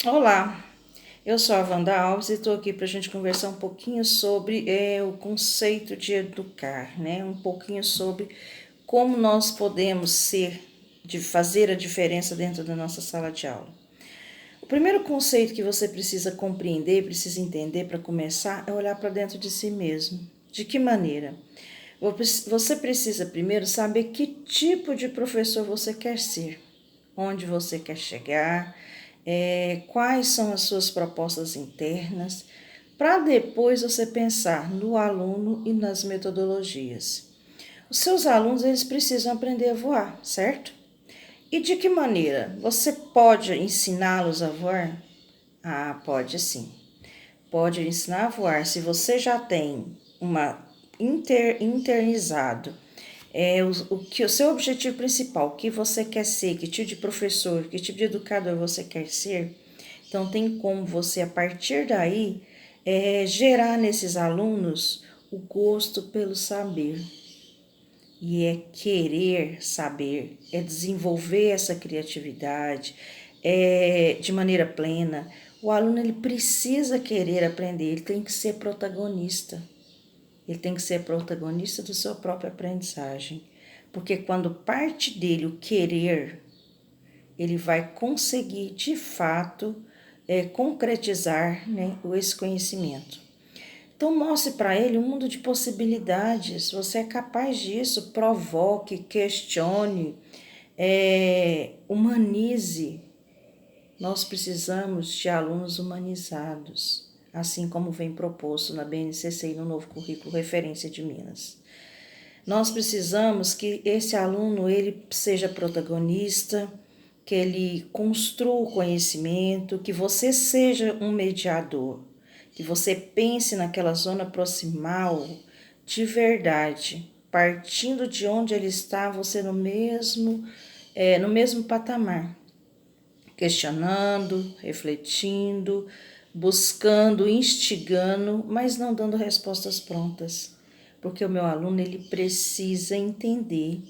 Olá, eu sou a Wanda Alves e estou aqui para a gente conversar um pouquinho sobre o conceito de educar, né? Um pouquinho sobre como nós podemos de fazer a diferença dentro da nossa sala de aula. O primeiro conceito que você precisa compreender, precisa entender para começar, é olhar para dentro de si mesmo. De que maneira? Você precisa primeiro saber que tipo de professor você quer ser, onde você quer chegar, quais são as suas propostas internas, para depois você pensar no aluno e nas metodologias. Os seus alunos eles precisam aprender a voar, certo? E de que maneira? Você pode ensiná-los a voar? Ah, pode sim. Pode ensinar a voar. Se você já tem uma internizado o seu objetivo principal, o que você quer ser, que tipo de professor, que tipo de educador você quer ser, então tem como você, a partir daí, gerar nesses alunos o gosto pelo saber. E é querer saber, é desenvolver essa criatividade de maneira plena. O aluno ele precisa querer aprender, ele tem que ser protagonista. Ele tem que ser protagonista da sua própria aprendizagem. Porque quando parte dele o querer, ele vai conseguir de fato concretizar, né, esse conhecimento. Então mostre para ele um mundo de possibilidades. Você é capaz disso. Provoque, questione, humanize. Nós precisamos de alunos humanizados, assim como vem proposto na BNCC e no novo currículo referência de Minas. Nós precisamos que esse aluno ele seja protagonista, que ele construa o conhecimento, que você seja um mediador, que você pense naquela zona proximal de verdade, partindo de onde ele está, você no mesmo patamar, questionando, refletindo, buscando, instigando, mas não dando respostas prontas. Porque o meu aluno ele precisa entender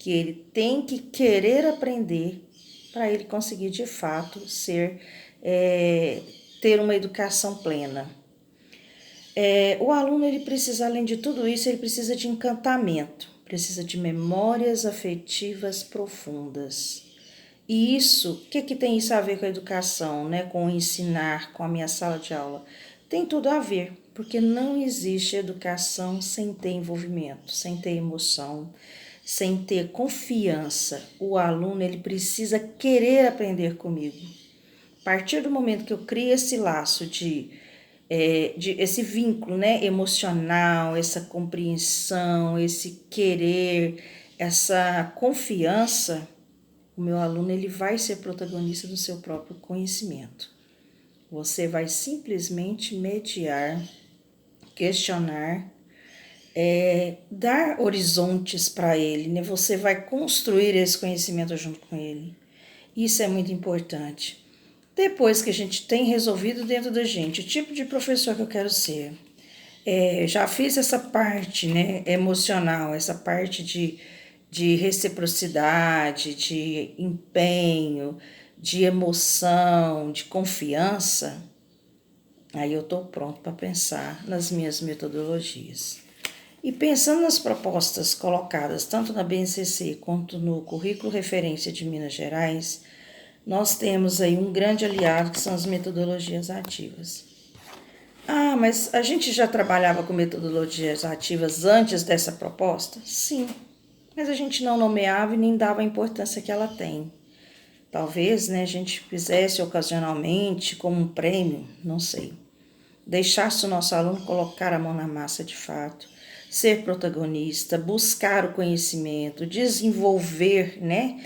que ele tem que querer aprender para ele conseguir de fato ter uma educação plena. O aluno ele precisa, além de tudo isso, ele precisa de encantamento, precisa de memórias afetivas profundas. E isso, o que tem isso a ver com a educação, né? Com o ensinar, com a minha sala de aula? Tem tudo a ver, porque não existe educação sem ter envolvimento, sem ter emoção, sem ter confiança. O aluno ele precisa querer aprender comigo. A partir do momento que eu crio esse laço de esse vínculo, né, emocional, essa compreensão, esse querer, essa confiança, o meu aluno ele vai ser protagonista do seu próprio conhecimento. Você vai simplesmente mediar, questionar, dar horizontes para ele, né? Você vai construir esse conhecimento junto com ele. Isso é muito importante. Depois que a gente tem resolvido dentro da gente o tipo de professor que eu quero ser, já fiz essa parte, né, emocional, essa parte de reciprocidade, de empenho, de emoção, de confiança, aí eu estou pronto para pensar nas minhas metodologias. E pensando nas propostas colocadas tanto na BNCC quanto no currículo referência de Minas Gerais, nós temos aí um grande aliado que são as metodologias ativas. Ah, mas a gente já trabalhava com metodologias ativas antes dessa proposta? Sim, mas a gente não nomeava e nem dava a importância que ela tem. Talvez, né, a gente fizesse ocasionalmente como um prêmio, não sei. Deixasse o nosso aluno colocar a mão na massa de fato, ser protagonista, buscar o conhecimento, desenvolver, né,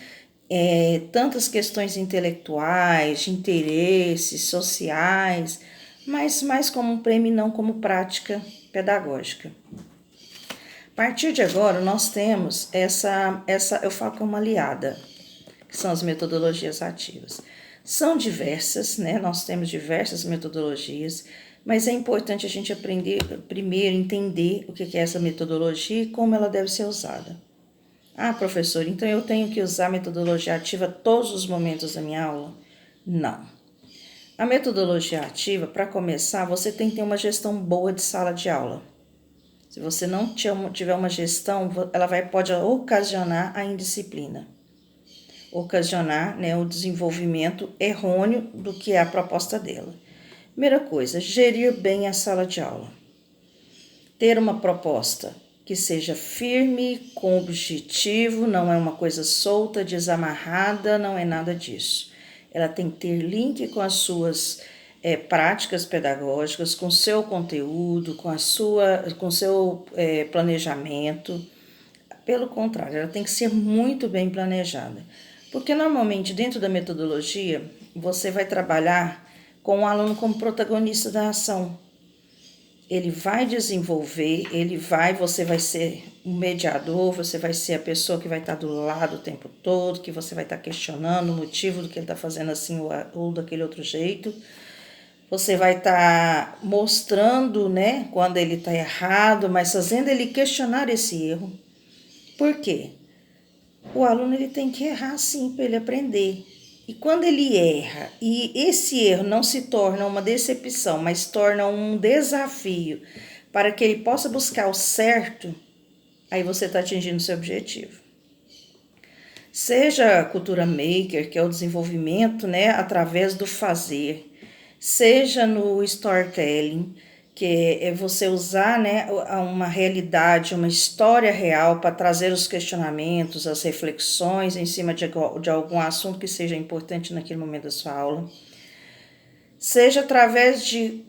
tantas questões intelectuais, de interesses sociais, mas mais como um prêmio e não como prática pedagógica. A partir de agora, nós temos eu falo que é uma aliada, que são as metodologias ativas. São diversas, né? Nós temos diversas metodologias, mas é importante a gente aprender primeiro, entender o que é essa metodologia e como ela deve ser usada. Ah, professor, então eu tenho que usar a metodologia ativa todos os momentos da minha aula? Não. A metodologia ativa, para começar, você tem que ter uma gestão boa de sala de aula. Se você não tiver uma gestão, ela pode ocasionar a indisciplina, ocasionar, né, o desenvolvimento errôneo do que é a proposta dela. Primeira coisa, gerir bem a sala de aula. Ter uma proposta que seja firme, com objetivo, não é uma coisa solta, desamarrada, não é nada disso. Ela tem que ter link com as suas práticas pedagógicas, com seu conteúdo, com seu planejamento. Pelo contrário, ela tem que ser muito bem planejada. Porque normalmente dentro da metodologia, você vai trabalhar com o aluno como protagonista da ação. Ele vai desenvolver, você vai ser um mediador, você vai ser a pessoa que vai estar do lado o tempo todo, que você vai estar questionando o motivo do que ele está fazendo assim ou daquele outro jeito. Você vai estar mostrando, né, quando ele está errado, mas fazendo ele questionar esse erro. Por quê? O aluno ele tem que errar sim para ele aprender. E quando ele erra e esse erro não se torna uma decepção, mas torna um desafio para que ele possa buscar o certo, aí você está atingindo o seu objetivo. Seja a cultura maker, que é o desenvolvimento, né, através do fazer, seja no storytelling, que é você usar, né, uma realidade, uma história real para trazer os questionamentos, as reflexões em cima de algum assunto que seja importante naquele momento da sua aula. Seja através de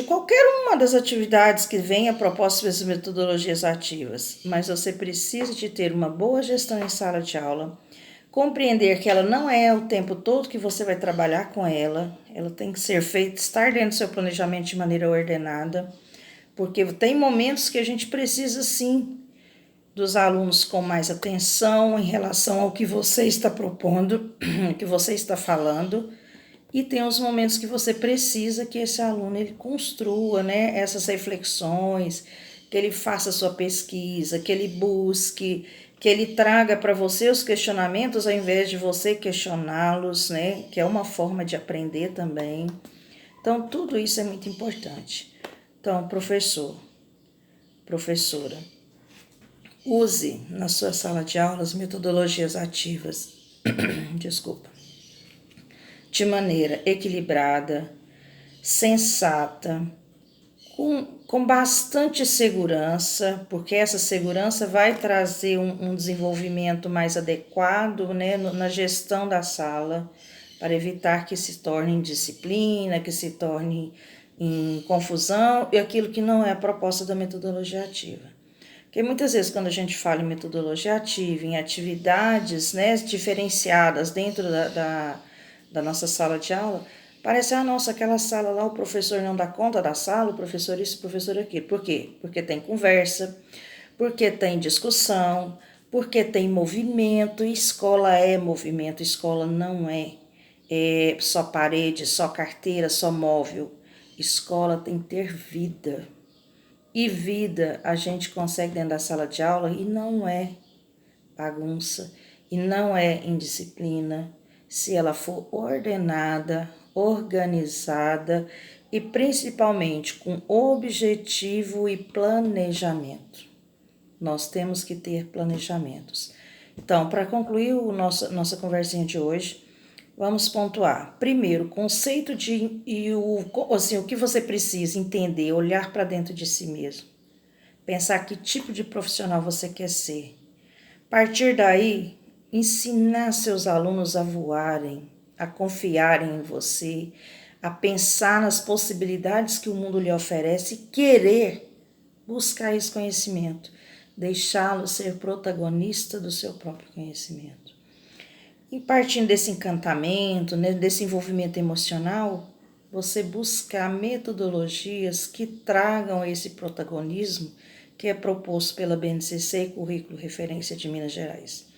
qualquer uma das atividades que venha propostas pelas metodologias ativas, mas você precisa de ter uma boa gestão em sala de aula, compreender que ela não é o tempo todo que você vai trabalhar com ela tem que ser feita, estar dentro do seu planejamento de maneira ordenada, porque tem momentos que a gente precisa sim dos alunos com mais atenção em relação ao que você está propondo, o que você está falando, e tem os momentos que você precisa que esse aluno ele construa, né, essas reflexões, que ele faça sua pesquisa, que ele busque, que ele traga para você os questionamentos ao invés de você questioná-los, né, que é uma forma de aprender também. Então, tudo isso é muito importante. Então, professor, professora, use na sua sala de aula as metodologias ativas, desculpa, de maneira equilibrada, sensata, com bastante segurança, porque essa segurança vai trazer um desenvolvimento mais adequado, né, na gestão da sala, para evitar que se torne em disciplina, que se torne em confusão e aquilo que não é a proposta da metodologia ativa. Porque muitas vezes quando a gente fala em metodologia ativa, em atividades, né, diferenciadas dentro da nossa sala de aula, parece, nossa, aquela sala lá, o professor não dá conta da sala, o professor isso, o professor aquilo. Por quê? Porque tem conversa, porque tem discussão, porque tem movimento. Escola é movimento, escola não é só parede, só carteira, só móvel. Escola tem que ter vida. E vida a gente consegue dentro da sala de aula e não é bagunça, e não é indisciplina, se ela for ordenada, organizada e principalmente com objetivo e planejamento. Nós temos que ter planejamentos. Então, para concluir nossa conversinha de hoje, vamos pontuar. Primeiro, o conceito o que você precisa entender, olhar para dentro de si mesmo. Pensar que tipo de profissional você quer ser. A partir daí, ensinar seus alunos a voarem, a confiarem em você, a pensar nas possibilidades que o mundo lhe oferece e querer buscar esse conhecimento, deixá-lo ser protagonista do seu próprio conhecimento. E partindo desse encantamento, né, desse envolvimento emocional, você buscar metodologias que tragam esse protagonismo que é proposto pela BNCC, Currículo Referência de Minas Gerais.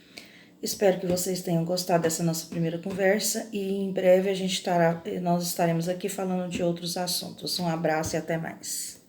Espero que vocês tenham gostado dessa nossa primeira conversa e em breve nós estaremos aqui falando de outros assuntos. Um abraço e até mais.